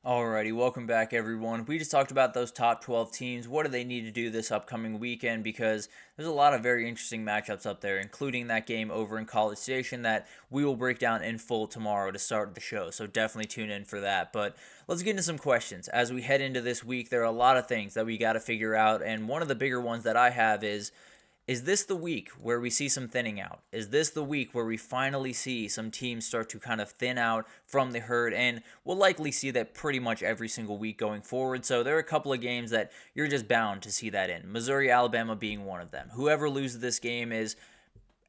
Alrighty, welcome back everyone. We just talked about those top 12 teams. What do they need to do this upcoming weekend? Because there's a lot of very interesting matchups up there, including that game over in College Station that we will break down in full tomorrow to start the show. So definitely tune in for that. But let's get into some questions. As we head into this week, there are a lot of things that we got to figure out. And one of the bigger ones that I have is this the week where we see some thinning out? Is this the week where we finally see some teams start to kind of thin out from the herd? And we'll likely see that pretty much every single week going forward. So there are a couple of games that you're just bound to see that in. Missouri, Alabama being one of them. Whoever loses this game is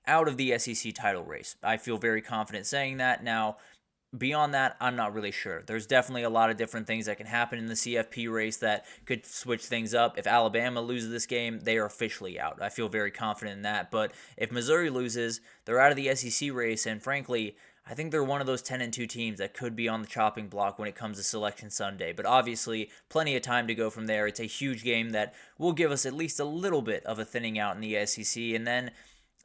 out of the SEC title race. I feel very confident saying that. Now, beyond that, I'm not really sure. There's definitely a lot of different things that can happen in the CFP race that could switch things up. If Alabama loses this game, they are officially out. I feel very confident in that. But if Missouri loses, they're out of the SEC race, and frankly, I think they're one of those 10-2 teams that could be on the chopping block when it comes to Selection Sunday. But obviously, plenty of time to go from there. It's a huge game that will give us at least a little bit of a thinning out in the SEC, and then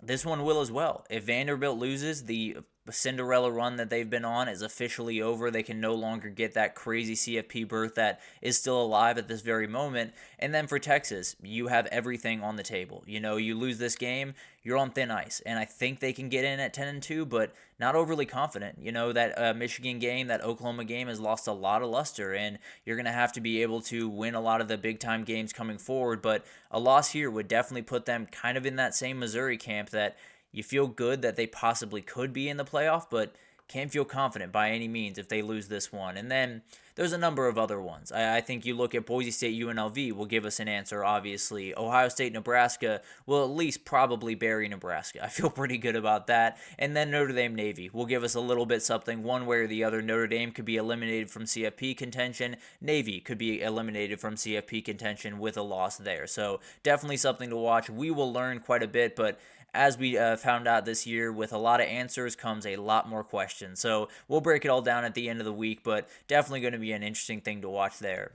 this one will as well. If Vanderbilt loses, the Cinderella run that they've been on is officially over. They can no longer get that crazy CFP berth that is still alive at this very moment. And then for Texas, you have everything on the table. You lose this game, you're on thin ice. And I think they can get in at 10-2, but not overly confident. That Michigan game, that Oklahoma game has lost a lot of luster, and you're going to have to be able to win a lot of the big time games coming forward. But a loss here would definitely put them kind of in that same Missouri camp that you feel good that they possibly could be in the playoff, but can't feel confident by any means if they lose this one. And then there's a number of other ones. I think you look at Boise State UNLV will give us an answer, obviously. Ohio State Nebraska will at least probably bury Nebraska. I feel pretty good about that. And then Notre Dame Navy will give us a little bit something one way or the other. Notre Dame could be eliminated from CFP contention. Navy could be eliminated from CFP contention with a loss there. So definitely something to watch. We will learn quite a bit, but as we found out this year, with a lot of answers comes a lot more questions. So we'll break it all down at the end of the week, but definitely going to be an interesting thing to watch there.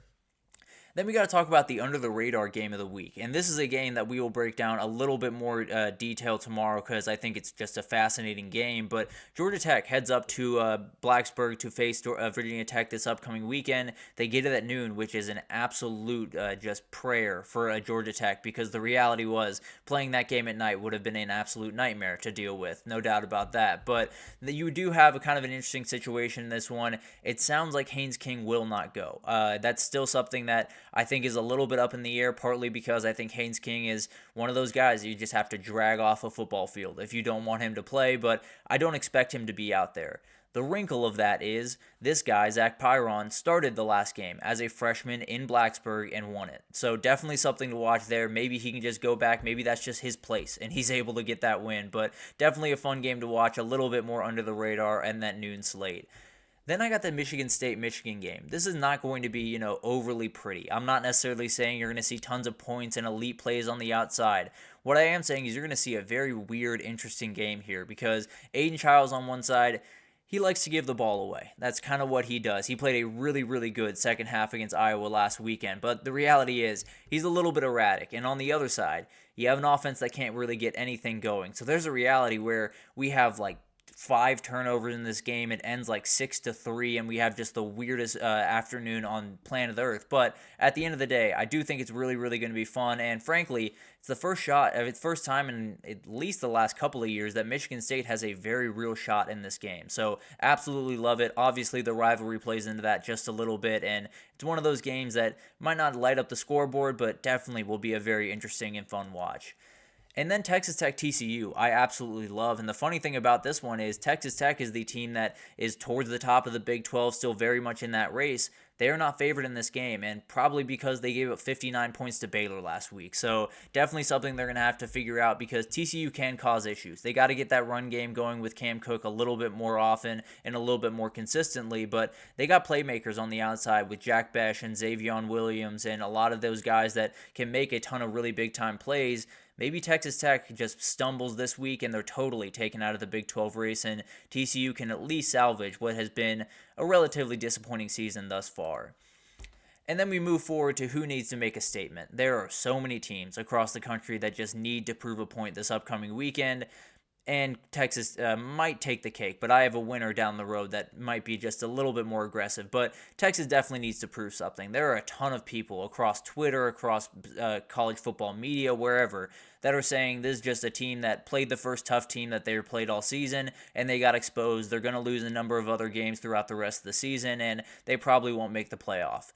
Then we got to talk about the under the radar game of the week. And this is a game that we will break down a little bit more detail tomorrow because I think it's just a fascinating game. But Georgia Tech heads up to Blacksburg to face Virginia Tech this upcoming weekend. They get it at noon, which is an absolute just prayer for Georgia Tech, because the reality was playing that game at night would have been an absolute nightmare to deal with. No doubt about that. But you do have a kind of an interesting situation in this one. It sounds like Haynes King will not go. That's still something that I think is a little bit up in the air, partly because I think Haynes King is one of those guys you just have to drag off a football field if you don't want him to play, but I don't expect him to be out there. The wrinkle of that is this guy, Zach Pyron, started the last game as a freshman in Blacksburg and won it. So definitely something to watch there. Maybe he can just go back. Maybe that's just his place and he's able to get that win. But definitely a fun game to watch, a little bit more under the radar, and that noon slate. Then I got the Michigan State-Michigan game. This is not going to be, overly pretty. I'm not necessarily saying you're going to see tons of points and elite plays on the outside. What I am saying is you're going to see a very weird, interesting game here because Aiden Childs on one side, he likes to give the ball away. That's kind of what he does. He played a really, really good second half against Iowa last weekend, but the reality is he's a little bit erratic. And on the other side, you have an offense that can't really get anything going. So there's a reality where we have 5 turnovers in this game. It ends 6-3, and we have just the weirdest afternoon on planet Earth. But at the end of the day, I do think it's really, really going to be fun. And frankly, it's the first time in at least the last couple of years that Michigan State has a very real shot in this game. So absolutely love it. Obviously, the rivalry plays into that just a little bit, and it's one of those games that might not light up the scoreboard, but definitely will be a very interesting and fun watch. And then Texas Tech TCU, I absolutely love. And the funny thing about this one is Texas Tech is the team that is towards the top of the Big 12, still very much in that race. They are not favored in this game, and probably because they gave up 59 points to Baylor last week. So definitely something they're going to have to figure out because TCU can cause issues. They got to get that run game going with Cam Cook a little bit more often and a little bit more consistently, but they got playmakers on the outside with Jack Besh and Xavion Williams and a lot of those guys that can make a ton of really big-time plays. Maybe Texas Tech just stumbles this week and they're totally taken out of the Big 12 race, and TCU can at least salvage what has been a relatively disappointing season thus far. And then we move forward to who needs to make a statement. There are so many teams across the country that just need to prove a point this upcoming weekend. and Texas might take the cake, but I have a winner down the road that might be just a little bit more aggressive. But Texas definitely needs to prove something. There are a ton of people across Twitter, across college football media, wherever, that are saying this is just a team that played the first tough team that they played all season, and they got exposed. They're going to lose a number of other games throughout the rest of the season, and they probably won't make the playoff.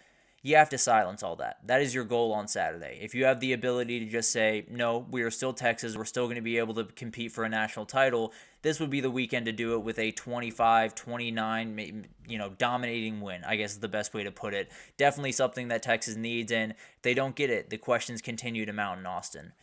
You have to silence all that. That is your goal on Saturday. If you have the ability to just say, no, we are still Texas, we're still going to be able to compete for a national title, this would be the weekend to do it with a 25-29, dominating win, I guess is the best way to put it. Definitely something that Texas needs, and if they don't get it, the questions continue to mount in Austin.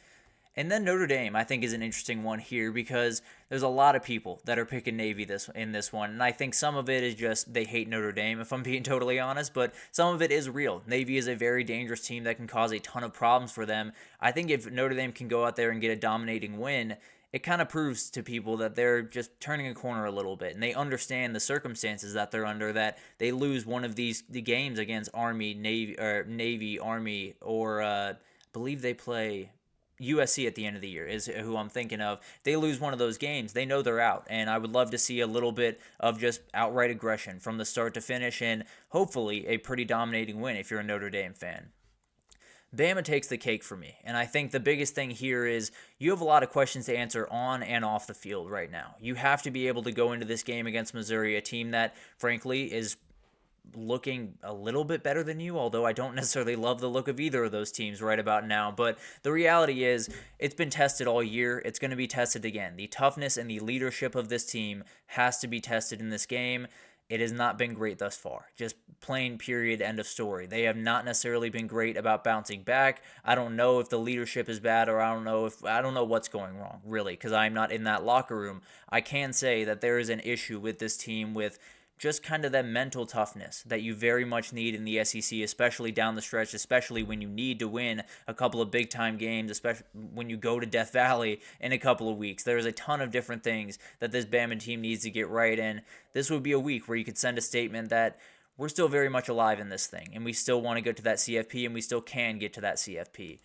And then Notre Dame, I think, is an interesting one here because there's a lot of people that are picking Navy in this one. And I think some of it is just they hate Notre Dame, if I'm being totally honest, but some of it is real. Navy is a very dangerous team that can cause a ton of problems for them. I think if Notre Dame can go out there and get a dominating win, it kind of proves to people that they're just turning a corner a little bit, and they understand the circumstances that they're under, that they lose one of the games against Army, Navy, Army, or I believe they play USC at the end of the year is who I'm thinking of. They lose one of those games, they know they're out, and I would love to see a little bit of just outright aggression from the start to finish, and hopefully a pretty dominating win if you're a Notre Dame fan. Bama takes the cake for me, and I think the biggest thing here is you have a lot of questions to answer on and off the field right now. You have to be able to go into this game against Missouri, a team that, frankly, is looking a little bit better than you, although I don't necessarily love the look of either of those teams right about now. But the reality is it's been tested all year. It's going to be tested again. The toughness and the leadership of this team has to be tested in this game. It has not been great thus far. Just plain period, end of story. They have not necessarily been great about bouncing back. I don't know if the leadership is bad, or I don't know what's going wrong, really, because I'm not in that locker room. I can say that there is an issue with this team with just kind of that mental toughness that you very much need in the SEC, especially down the stretch, especially when you need to win a couple of big-time games, especially when you go to Death Valley in a couple of weeks. There's a ton of different things that this Bama team needs to get right, and this would be a week where you could send a statement that we're still very much alive in this thing, and we still want to get to that CFP, and we still can get to that CFP.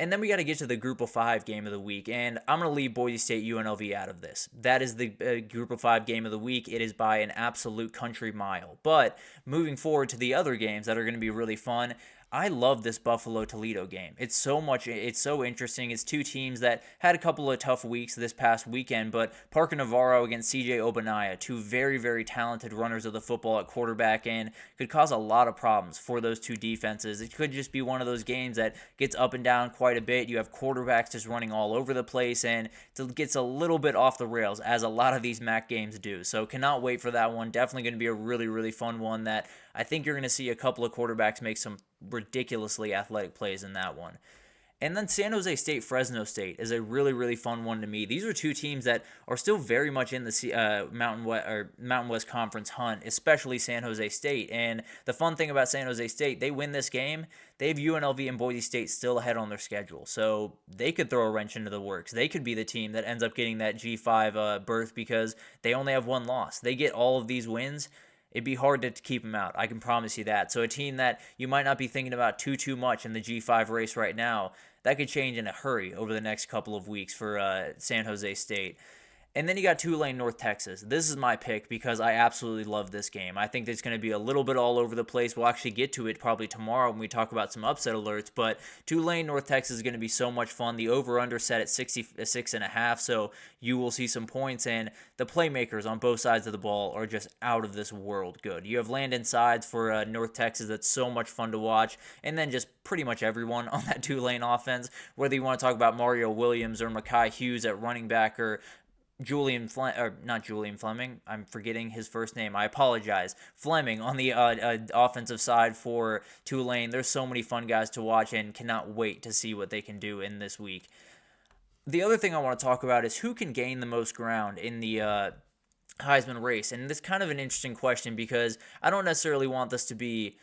And then we got to get to the Group of 5 game of the week, and I'm going to leave Boise State UNLV out of this. That is the Group of 5 game of the week. It is by an absolute country mile. But moving forward to the other games that are going to be really fun, I love this Buffalo-Toledo game. It's so interesting. It's two teams that had a couple of tough weeks this past weekend, but Parker Navarro against CJ Obanaya, two very, very talented runners of the football at quarterback, and could cause a lot of problems for those two defenses. It could just be one of those games that gets up and down quite a bit. You have quarterbacks just running all over the place, and it gets a little bit off the rails, as a lot of these MAC games do. So cannot wait for that one. Definitely going to be a really, really fun one that I think you're going to see a couple of quarterbacks make some ridiculously athletic plays in that one. And then San Jose State, Fresno State is a really, really fun one to me. These are two teams that are still very much in the Mountain West Conference hunt, especially San Jose State. And the fun thing about San Jose State, they win this game, they have UNLV and Boise State still ahead on their schedule. So they could throw a wrench into the works. They could be the team that ends up getting that G5 berth because they only have one loss. They get all of these wins, it'd be hard to keep them out. I can promise you that. So a team that you might not be thinking about too much in the G5 race right now, that could change in a hurry over the next couple of weeks for San Jose State. And then you got Tulane, North Texas. This is my pick because I absolutely love this game. I think it's going to be a little bit all over the place. We'll actually get to it probably tomorrow when we talk about some upset alerts. But Tulane, North Texas is going to be so much fun. The over-under set at 66.5, so you will see some points. And the playmakers on both sides of the ball are just out of this world good. You have Landon Sides for North Texas. That's so much fun to watch. And then just pretty much everyone on that Tulane offense, whether you want to talk about Mario Williams or Mekhi Hughes at running back, or not Julian Fleming. I'm forgetting his first name. I apologize. Fleming on the offensive side for Tulane. There's so many fun guys to watch, and cannot wait to see what they can do in this week. The other thing I want to talk about is who can gain the most ground in the Heisman race. And this is kind of an interesting question because I don't necessarily want this to be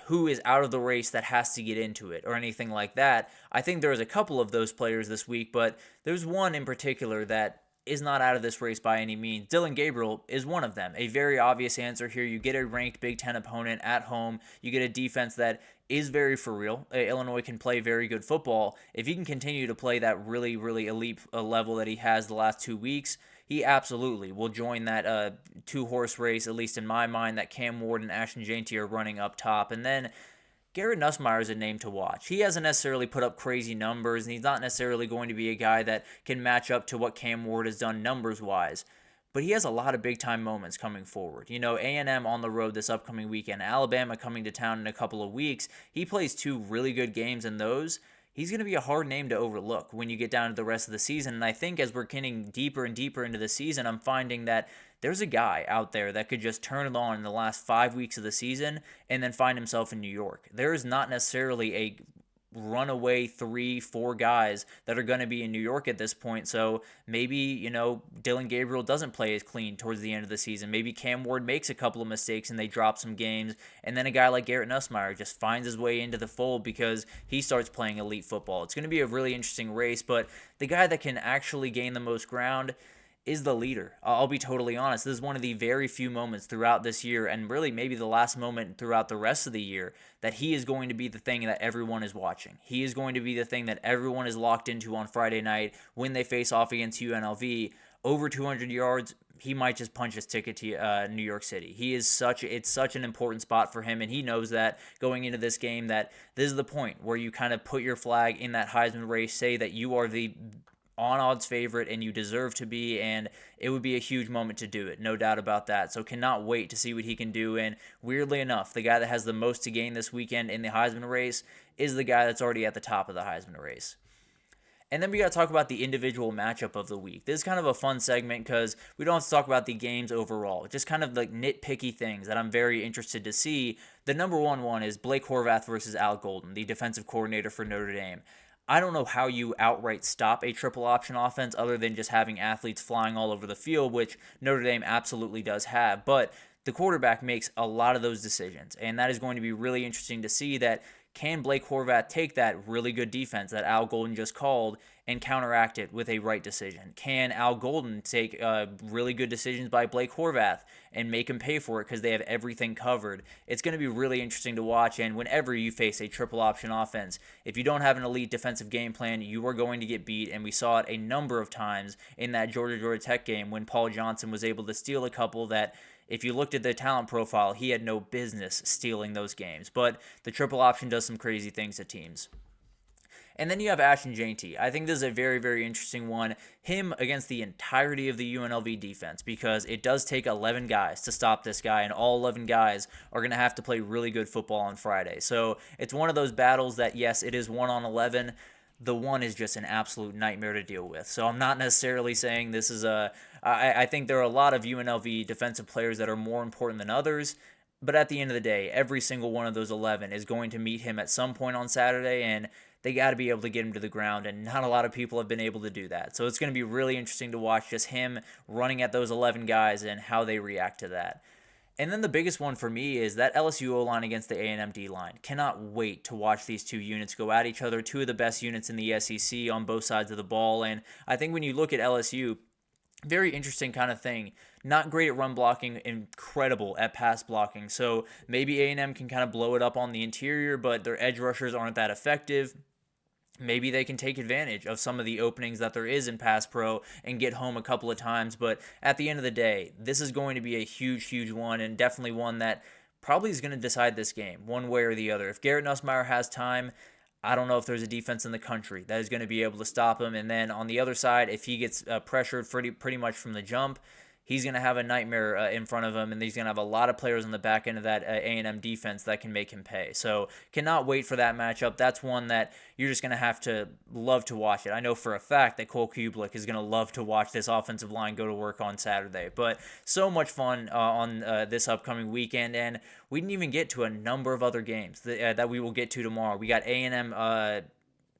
who is out of the race that has to get into it or anything like that. I think there's a couple of those players this week, but there's one in particular that is not out of this race by any means. Dylan Gabriel is one of them. A very obvious answer here. You get a ranked Big Ten opponent at home. You get a defense that is very for real. Illinois can play very good football. If he can continue to play that really, really elite level that he has the last 2 weeks, he absolutely will join that two-horse race, at least in my mind, that Cam Ward and Ashton Jeanty are running up top. And then Garrett Nussmeier is a name to watch. He hasn't necessarily put up crazy numbers, and he's not necessarily going to be a guy that can match up to what Cam Ward has done numbers-wise. But he has a lot of big-time moments coming forward. You know, A&M on the road this upcoming weekend, Alabama coming to town in a couple of weeks. He plays 2 really good games in those. He's going to be a hard name to overlook when you get down to the rest of the season. And I think as we're getting deeper and deeper into the season, I'm finding that there's a guy out there that could just turn it on in the last 5 weeks of the season and then find himself in New York. There is not necessarily a runaway 3-4 guys that are going to be in New York at this point. So maybe, you know, Dylan Gabriel doesn't play as clean towards the end of the season. Maybe Cam Ward makes a couple of mistakes and they drop some games. And then a guy like Garrett Nussmeier just finds his way into the fold because he starts playing elite football. It's going to be a really interesting race, but the guy that can actually gain the most ground is the leader. I'll be totally honest. This is one of the very few moments throughout this year, and really maybe the last moment throughout the rest of the year, that he is going to be the thing that everyone is watching. He is going to be the thing that everyone is locked into on Friday night when they face off against UNLV. Over 200 yards, he might just punch his ticket to New York City. It's such an important spot for him, and he knows that going into this game, that this is the point where you kind of put your flag in that Heisman race, say that you are the on odds favorite and you deserve to be, and it would be a huge moment to do it, no doubt about that. So cannot wait to see what he can do. And weirdly enough, the guy that has the most to gain this weekend in the Heisman race is the guy that's already at the top of the Heisman race. And then we got to talk about the individual matchup of the week. This is kind of a fun segment because we don't have to talk about the games overall, just kind of like nitpicky things that I'm very interested to see. The number one is Blake Horvath versus Al Golden, the defensive coordinator for Notre Dame. I don't know how you outright stop a triple option offense other than just having athletes flying all over the field, which Notre Dame absolutely does have. But the quarterback makes a lot of those decisions, and that is going to be really interesting to see. That can Blake Horvath take that really good defense that Al Golden just called and counteract it with a right decision? Can Al Golden take really good decisions by Blake Horvath and make him pay for it because they have everything covered? It's going to be really interesting to watch, and whenever you face a triple option offense, if you don't have an elite defensive game plan, you are going to get beat, and we saw it a number of times in that Georgia Tech game when Paul Johnson was able to steal a couple that, if you looked at the talent profile, he had no business stealing those games. But the triple option does some crazy things to teams. And then you have Ashton Jeanty. I think this is a very, very interesting one. Him against the entirety of the UNLV defense, because it does take 11 guys to stop this guy, and all 11 guys are going to have to play really good football on Friday. So it's one of those battles that, yes, it is 1 on 11. The one is just an absolute nightmare to deal with. So I'm not necessarily saying this is I think there are a lot of UNLV defensive players that are more important than others. But at the end of the day, every single one of those 11 is going to meet him at some point on Saturday, and they got to be able to get him to the ground, and not a lot of people have been able to do that. So it's going to be really interesting to watch just him running at those 11 guys and how they react to that. And then the biggest one for me is that LSU O-line against the A&M D-line. Cannot wait to watch these two units go at each other. Two of the best units in the SEC on both sides of the ball. And I think when you look at LSU, very interesting kind of thing. Not great at run blocking, incredible at pass blocking. So maybe A&M can kind of blow it up on the interior, but their edge rushers aren't that effective. Maybe they can take advantage of some of the openings that there is in pass pro and get home a couple of times. But at the end of the day, this is going to be a huge, huge one, and definitely one that probably is going to decide this game one way or the other. If Garrett Nussmeier has time, I don't know if there's a defense in the country that is going to be able to stop him. And then on the other side, if he gets pressured pretty much from the jump, he's going to have a nightmare in front of him, and he's going to have a lot of players on the back end of that A&M defense that can make him pay. So cannot wait for that matchup. That's one that you're just going to have to love to watch it. I know for a fact that Cole Kublik is going to love to watch this offensive line go to work on Saturday. But so much fun on this upcoming weekend, and we didn't even get to a number of other games that we will get to tomorrow. We got A&M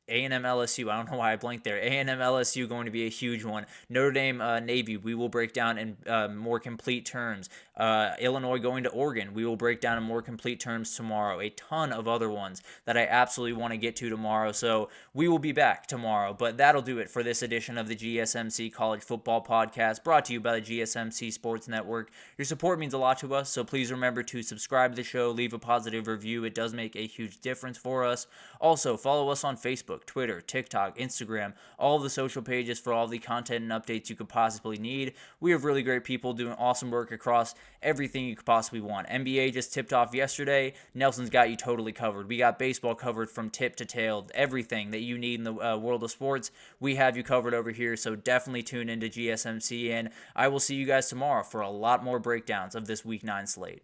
LSU. I don't know why I blanked there. A&M LSU going to be a huge one. Notre Dame Navy, we will break down in more complete terms. Illinois going to Oregon. We will break down in more complete terms tomorrow. A ton of other ones that I absolutely want to get to tomorrow. So we will be back tomorrow. But that'll do it for this edition of the GSMC College Football Podcast, brought to you by the GSMC Sports Network. Your support means a lot to us, so please remember to subscribe to the show, leave a positive review. It does make a huge difference for us. Also, follow us on Facebook, Twitter, TikTok, Instagram, all the social pages for all the content and updates you could possibly need. We have really great people doing awesome work across everything you could possibly want. NBA just tipped off yesterday. Nelson's got you totally covered. We got baseball covered from tip to tail. Everything that you need in the world of sports, we have you covered over here. So definitely tune into GSMC, and I will see you guys tomorrow for a lot more breakdowns of this Week 9 slate.